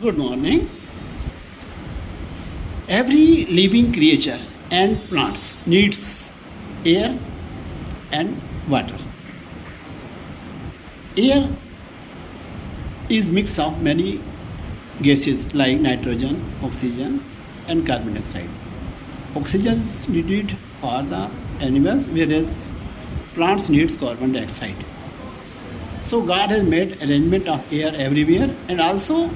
Good morning. Every living creature and plants needs air and water. Air is mix of many gases like nitrogen, oxygen and carbon dioxide. Oxygen is needed for the animals whereas plants needs carbon dioxide. So God has made arrangement of air everywhere and also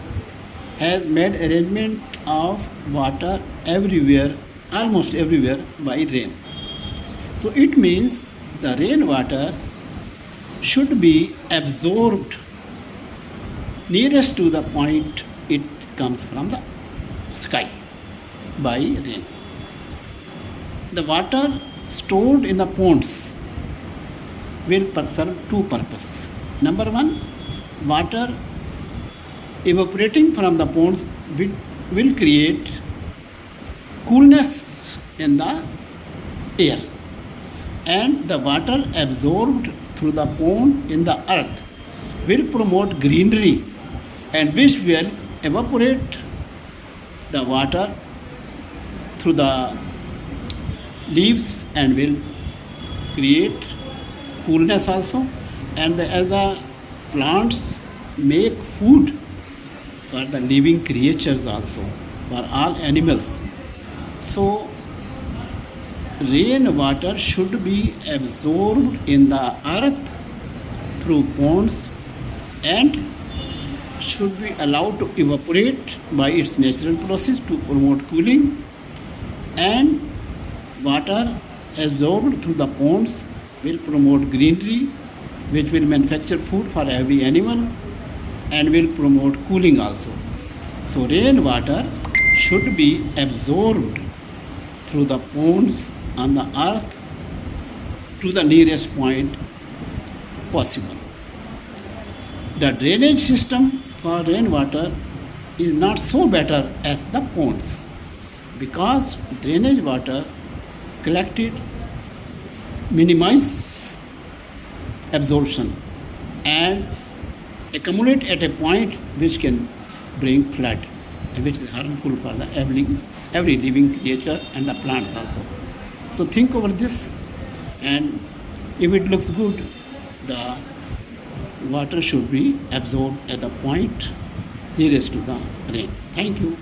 has made arrangement of water everywhere, almost everywhere by rain. So it means the rainwater should be absorbed nearest to the point it comes from the sky by rain. The water stored in the ponds will serve two purposes. Number one, water evaporating from the ponds will create coolness in the air, and the water absorbed through the pond in the earth will promote greenery and which will evaporate the water through the leaves and will create coolness also. And as the plants make food for the living creatures also, for all animals, so rainwater should be absorbed in the earth through ponds and should be allowed to evaporate by its natural process to promote cooling, and water absorbed through the ponds will promote greenery which will manufacture food for every animal and will promote cooling also. So rainwater should be absorbed through the ponds on the earth to the nearest point possible. The drainage system for rainwater is not so better as the ponds because drainage water collected minimize absorption and accumulate at a point which can bring flood and which is harmful for the every living creature and the plants also. So think over this, and if it looks good, the water should be absorbed at the point nearest to the rain. Thank you.